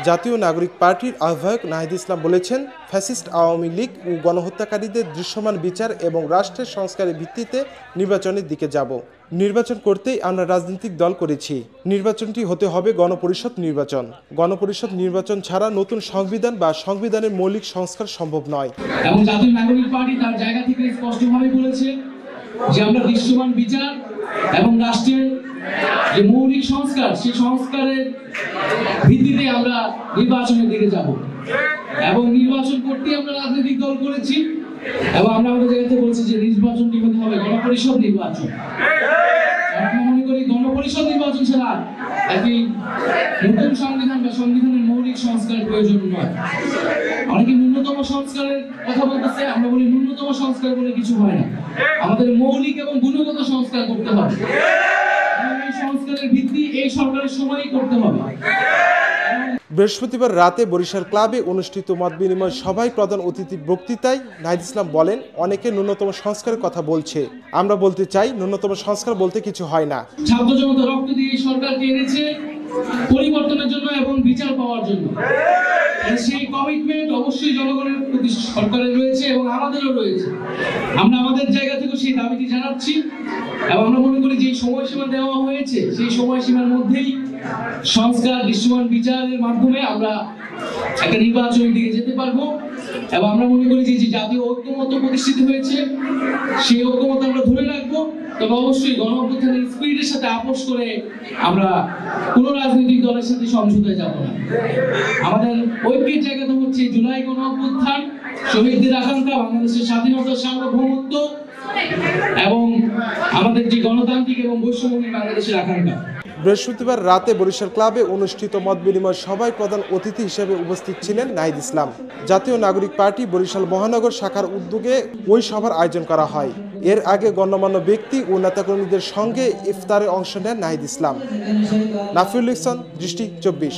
জাতীয় নাগরিক পার্টির আহ্বায়ক নাহিদ ইসলাম বলেছেন, ফ্যাসিস্ট আওয়ামী লীগ ও গণহত্যাকারীদের দৃশ্যমান বিচার এবং রাষ্ট্রের সংস্কারের ভিত্তিতে নির্বাচনের দিকে যাব। নির্বাচন করতেই আমরা রাজনৈতিক দল করেছি। নির্বাচনটি হতে হবে গণপরিষদ নির্বাচন। গণপরিষদ নির্বাচন ছাড়া নতুন সংবিধান বা সংবিধানের মৌলিক সংস্কার সম্ভব নয়। এবং জাতীয় নাগরিক পার্টি তার জায়গা থেকে স্পষ্টভাবে বলেছে যে আমরা দৃশ্যমান বিচার এবং রাষ্ট্রের যে মৌলিক সংস্কার, সেই সংস্কারের ভিত্তিতে আমরা নির্বাচনের দিকে যাব এবং নির্বাচন করতে আমরা রাজনৈতিক দল করেছি এবং আমরা আমাদের জায়গাতে বলছি যে নির্বাচনটি হতে হবে গণপরিষদ নির্বাচন। আমরা মনে করি গণপরিষদ নির্বাচন ছাড়া একটি নতুন সংবিধান বা সংবিধানের মৌলিক সংস্কার প্রয়োজন নয়। অনেকে ন্যূনতম সংস্কারের কথা বলতেছে, আমরা বলি ন্যূনতম সংস্কার বলে কিছু হয় না, আমাদের মৌলিক এবং গুণগত সংস্কার করতে হবে। এই সংস্কারের ভিত্তি এই সরকারের সময়ই করতে হবে। বৃহস্পতিবার রাতে বরিশাল ক্লাবে অনুষ্ঠিত মতবিনিময় সভায় প্রধান অতিথির বক্তৃতায় নাহিদ ইসলাম বলেন, অনেকে ন্যূনতম সংস্কারের কথা বলছে, আমরা বলতে চাই ন্যূনতম সংস্কার বলতে কিছু হয় না। ছাত্র জনতা রক্ত দিয়ে সরকারকে এনেছে পরিবর্তনের জন্য এবং বিচার পাওয়ার জন্য। সেই কমিটমেন্ট অবশ্যই জনগণের প্রতি সরকারের রয়েছে এবং আমাদেরও রয়েছে। আমরা আমাদের জায়গা থেকে সেই দাবিটি জানাচ্ছি এবং আমরা মনে করি যে সময়সীমা দেওয়া হয়েছে সেই সময়সীমার মধ্যেই সংস্কার, দৃশ্যমান বিচারের মাধ্যমে আমরা একটা নির্বাচনের দিকে যেতে পারবো এবং আমরা মনে করি যে জাতীয় ঐক্যমত্য প্রতিষ্ঠিত হয়েছে সেই ঐক্যমত্য আমরা ধরে রাখবো। তবে অবশ্যই গণঅভ্যুত্থানের স্পিরিটের সাথে আপোষ করে আমরা কোনো রাজনৈতিক দলের সাথে সমঝোতায় যাব না। আমাদের ঐক্যের জায়গাটা হচ্ছে জুলাই গণঅভ্যুত্থান, শহীদদের আকাঙ্ক্ষা, বাংলাদেশের স্বাধীনতা, সার্বভৌমত্ব এবং আমাদের যে গণতান্ত্রিক এবং বৈষম্যহীন বাংলাদেশের আকাঙ্ক্ষা। বৃহস্পতিবার রাতে বরিশাল ক্লাবে অনুষ্ঠিত মতবিনিময় সভায় প্রধান অতিথি হিসেবে উপস্থিত ছিলেন নাহিদ ইসলাম। জাতীয় নাগরিক পার্টি বরিশাল মহানগর শাখার উদ্যোগে ওই সভার আয়োজন করা হয়। এর আগে গণ্যমান্য ব্যক্তি ও নেতাকর্মীদের সঙ্গে ইফতারে অংশ নেন নাহিদ ইসলাম। নাফিউল ইহসান, দৃষ্টি 24।